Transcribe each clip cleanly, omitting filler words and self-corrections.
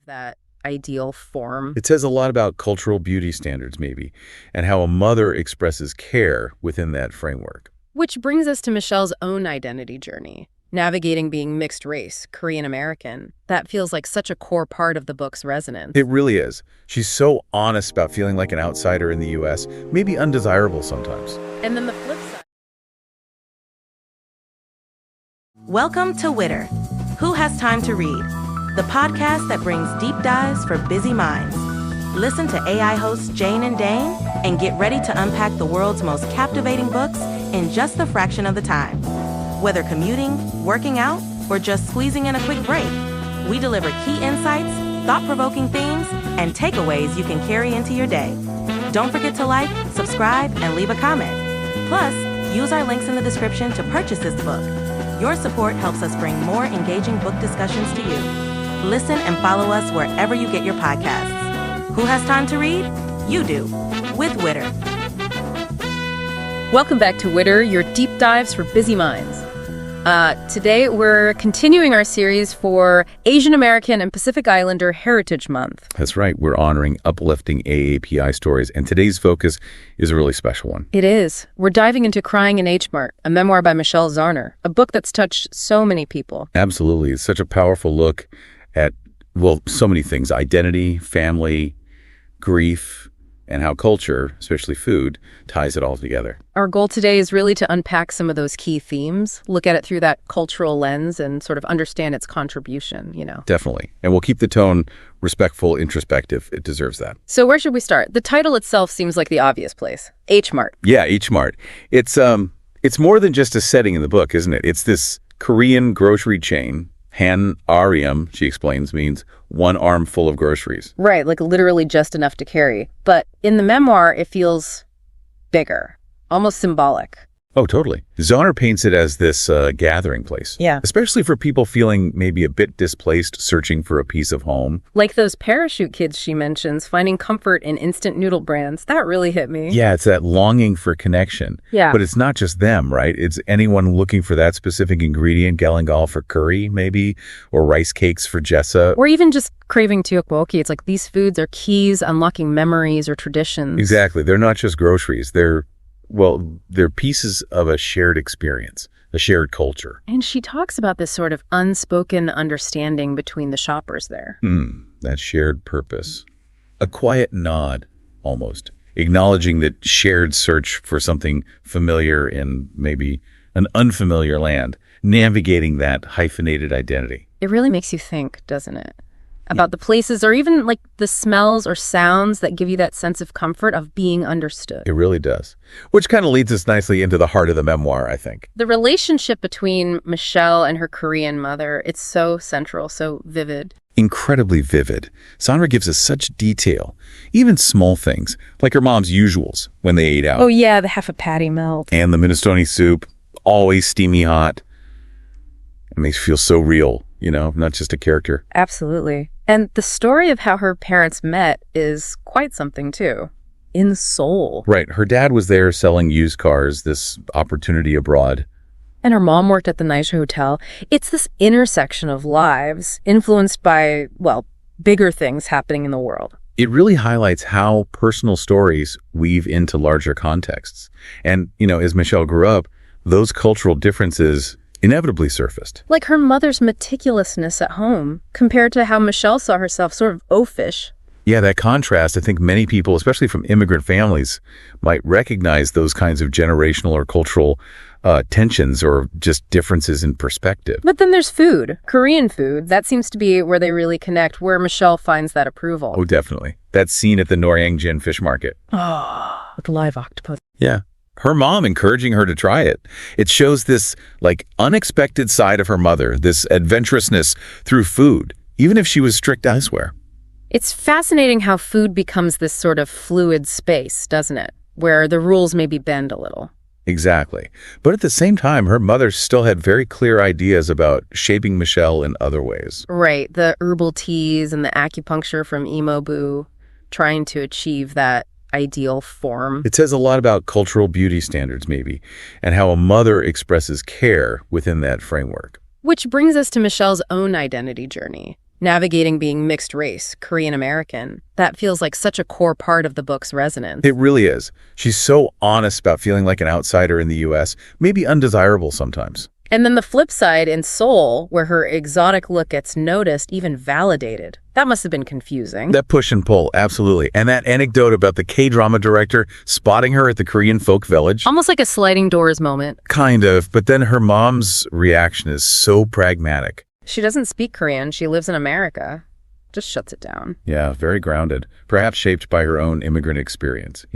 that ideal form. It says a lot about cultural beauty standards, maybe, and how a mother expresses care within that framework. Which brings us to Michelle's own identity journey, navigating being mixed race, Korean American. That feels like such a core part of the book's resonance. It really is. She's so honest about feeling like an outsider in the U.S., maybe undesirable sometimes. And then the flip side. Welcome to Witter. Who Has Time to Read? The podcast that brings deep dives for busy minds. Listen to AI hosts Jane and Dane and get ready to unpack the world's most captivating books in just a fraction of the time. Whether commuting, working out, or just squeezing in a quick break, we deliver key insights, thought-provoking themes, and takeaways you can carry into your day. Don't forget to like, subscribe, and leave a comment. Plus, use our links in the description to purchase this book. Your support helps us bring more engaging book discussions to you. Listen and follow us wherever you get your podcasts. Who has time to read? You do, with Witter. Welcome back to Witter, your deep dives for busy minds. Today, we're continuing our series for Asian American and Pacific Islander Heritage Month. That's right. We're honoring uplifting AAPI stories, and today's focus is a really special one. It is. We're diving into Crying in H Mart, a memoir by Michelle Zauner, a book that's touched so many people. Absolutely. It's such a powerful look at, well, so many things: identity, family, grief, and how culture, especially food, ties it all together. Our goal today is really to unpack some of those key themes, look at it through that cultural lens, and sort of understand its contribution, Definitely. And we'll keep the tone respectful, introspective. It deserves that. So where should we start? The title itself seems like the obvious place. H Mart. Yeah, H Mart. It's more than just a setting in the book, isn't it? It's this Korean grocery chain. Han Arium, she explains, means one arm full of groceries. Right, like literally just enough to carry. But in the memoir, it feels bigger, almost symbolic. Oh, totally. Zauner paints it as this gathering place. Yeah. Especially for people feeling maybe a bit displaced, searching for a piece of home. Like those parachute kids she mentions, finding comfort in instant noodle brands. That really hit me. Yeah, it's that longing for connection. Yeah. But it's not just them, right? It's anyone looking for that specific ingredient, galangal for curry, maybe, or rice cakes for Jessa. Or even just craving tteokbokki. It's like these foods are keys unlocking memories or traditions. Exactly. They're not just groceries. They're pieces of a shared experience, a shared culture. And she talks about this sort of unspoken understanding between the shoppers there. That shared purpose. A quiet nod, almost, acknowledging that shared search for something familiar in maybe an unfamiliar land, navigating that hyphenated identity. It really makes you think, doesn't it? About the places or even like the smells or sounds that give you that sense of comfort of being understood. It really does. Which kind of leads us nicely into the heart of the memoir, I think. The relationship between Michelle and her Korean mother, it's so central, so vivid. Incredibly vivid. Zauner gives us such detail, even small things, like her mom's usuals when they ate out. Oh yeah, the half a patty melt. And the minestrone soup, always steamy hot. It makes you feel so real, not just a character. Absolutely. And the story of how her parents met is quite something, too. In Seoul. Right. Her dad was there selling used cars, this opportunity abroad. And her mom worked at the nice hotel. It's this intersection of lives influenced by, bigger things happening in the world. It really highlights how personal stories weave into larger contexts. And, as Michelle grew up, those cultural differences inevitably surfaced. Like her mother's meticulousness at home compared to how Michelle saw herself, sort of oafish. Yeah, that contrast, I think many people, especially from immigrant families, might recognize those kinds of generational or cultural tensions or just differences in perspective. But then there's food, Korean food. That seems to be where they really connect, where Michelle finds that approval. Oh, definitely. That scene at the Noryangjin fish market. Oh, with live octopus. Yeah. Her mom encouraging her to try it. It shows this, unexpected side of her mother, this adventurousness through food, even if she was strict elsewhere. It's fascinating how food becomes this sort of fluid space, doesn't it? Where the rules maybe bend a little. Exactly. But at the same time, her mother still had very clear ideas about shaping Michelle in other ways. Right. The herbal teas and the acupuncture from Emo Boo, trying to achieve that ideal form. It says a lot about cultural beauty standards, maybe, and how a mother expresses care within that framework. Which brings us to Michelle's own identity journey, navigating being mixed race, Korean American. That feels like such a core part of the book's resonance. It really is. She's so honest about feeling like an outsider in the U.S., maybe undesirable sometimes. And then the flip side in Seoul, where her exotic look gets noticed, even validated. That must have been confusing. That push and pull, absolutely. And that anecdote about the K-drama director spotting her at the Korean folk village. Almost like a sliding doors moment. Kind of, but then her mom's reaction is so pragmatic. She doesn't speak Korean. She lives in America. Just shuts it down. Yeah, very grounded. Perhaps shaped by her own immigrant experience,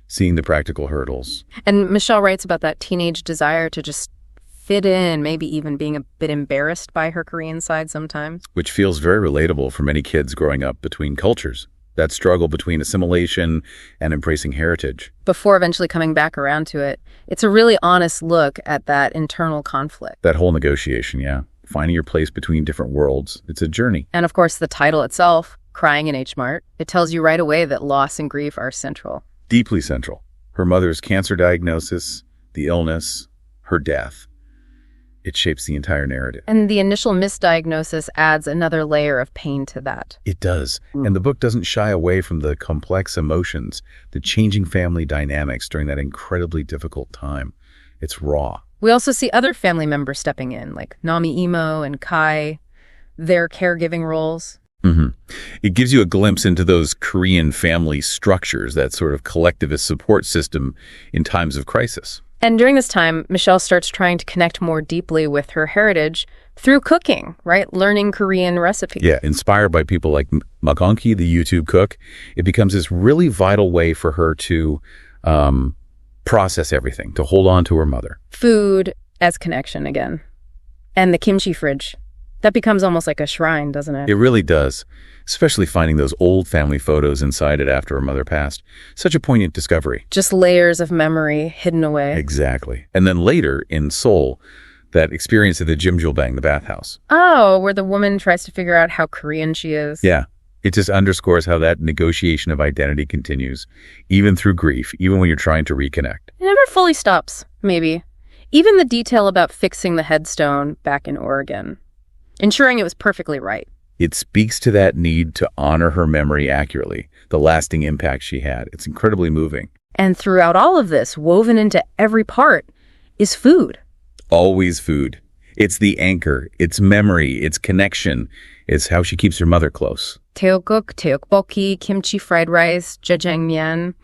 seeing the practical hurdles. And Michelle writes about that teenage desire to just fit in, maybe even being a bit embarrassed by her Korean side sometimes. Which feels very relatable for many kids growing up between cultures. That struggle between assimilation and embracing heritage. Before eventually coming back around to it, it's a really honest look at that internal conflict. That whole negotiation, yeah. Finding your place between different worlds. It's a journey. And of course, the title itself, Crying in H Mart, it tells you right away that loss and grief are central. Deeply central. Her mother's cancer diagnosis, the illness, her death. It shapes the entire narrative. And the initial misdiagnosis adds another layer of pain to that. It does. And the book doesn't shy away from the complex emotions, the changing family dynamics during that incredibly difficult time. It's raw. We also see other family members stepping in, like Nami Imo and Kai, their caregiving roles. It gives you a glimpse into those Korean family structures, that sort of collectivist support system in times of crisis. And during this time, Michelle starts trying to connect more deeply with her heritage through cooking, right? Learning Korean recipes. Yeah, inspired by people like Magonki, the YouTube cook, it becomes this really vital way for her to process everything, to hold on to her mother. Food as connection again. And the kimchi fridge. That becomes almost like a shrine, doesn't it? It really does, especially finding those old family photos inside it after her mother passed. Such a poignant discovery. Just layers of memory hidden away. Exactly. And then later in Seoul, that experience at the Jimjilbang, the bathhouse. Oh, where the woman tries to figure out how Korean she is. Yeah. It just underscores how that negotiation of identity continues, even through grief, even when you're trying to reconnect. It never fully stops, maybe. Even the detail about fixing the headstone back in Oregon. Ensuring it was perfectly right. It speaks to that need to honor her memory accurately, the lasting impact she had. It's incredibly moving. And throughout all of this, woven into every part, is food. Always food. It's the anchor. It's memory. It's connection. It's how she keeps her mother close. Teokguk, teokbokki, kimchi fried rice, jjajangmyeon.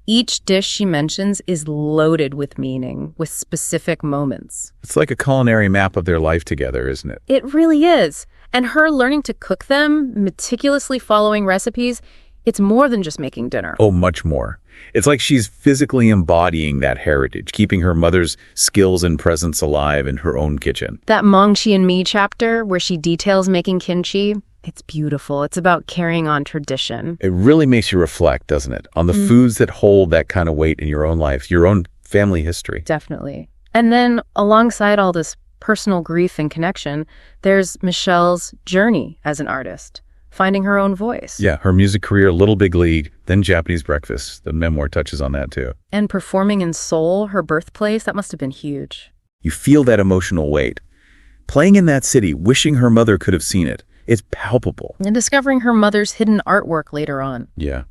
Each dish she mentions is loaded with meaning, with specific moments. It's like a culinary map of their life together, isn't it? It really is. And her learning to cook them, meticulously following recipes, it's more than just making dinner. Oh, much more. It's like she's physically embodying that heritage, keeping her mother's skills and presence alive in her own kitchen. That Mongchi and Me chapter, where she details making kimchi, it's beautiful. It's about carrying on tradition. It really makes you reflect, doesn't it, on the foods that hold that kind of weight in your own life, your own family history. Definitely. And then alongside all this personal grief and connection, there's Michelle's journey as an artist, finding her own voice. Yeah, her music career, Little Big League, then Japanese Breakfast. The memoir touches on that too. And performing in Seoul, her birthplace, that must have been huge. You feel that emotional weight. Playing in that city, wishing her mother could have seen it. It's palpable. And discovering her mother's hidden artwork later on. Yeah.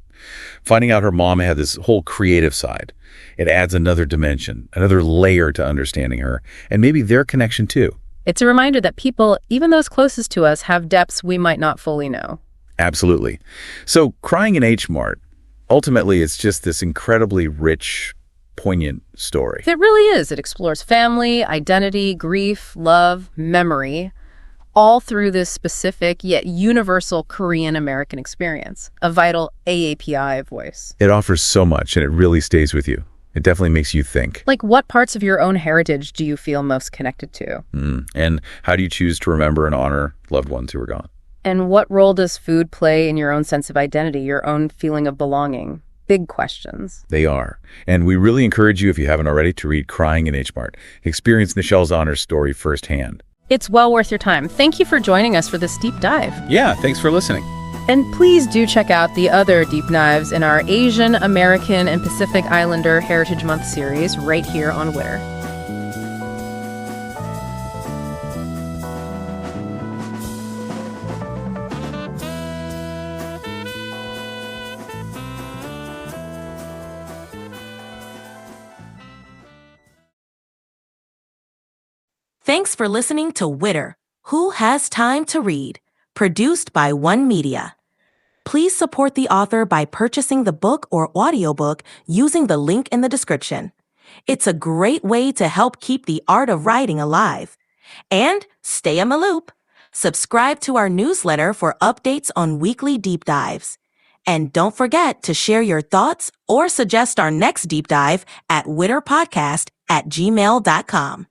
Finding out her mom had this whole creative side. It adds another dimension, another layer to understanding her, and maybe their connection too. It's a reminder that people, even those closest to us, have depths we might not fully know. Absolutely. So Crying in H Mart, ultimately it's just this incredibly rich, poignant story. It really is. It explores family, identity, grief, love, memory, all through this specific yet universal Korean-American experience, a vital AAPI voice. It offers so much, and it really stays with you. It definitely makes you think. Like, what parts of your own heritage do you feel most connected to? And how do you choose to remember and honor loved ones who are gone? And what role does food play in your own sense of identity, your own feeling of belonging? Big questions. They are. And we really encourage you, if you haven't already, to read Crying in H Mart. Experience Michelle Zauner's story firsthand. It's well worth your time. Thank you for joining us for this deep dive. Yeah, thanks for listening. And please do check out the other deep dives in our Asian, American, and Pacific Islander Heritage Month series right here on WHTTR. Thanks for listening to Witter, Who Has Time to Read, produced by One Media. Please support the author by purchasing the book or audiobook using the link in the description. It's a great way to help keep the art of writing alive. And stay in the loop. Subscribe to our newsletter for updates on weekly deep dives. And don't forget to share your thoughts or suggest our next deep dive at witterpodcast@gmail.com.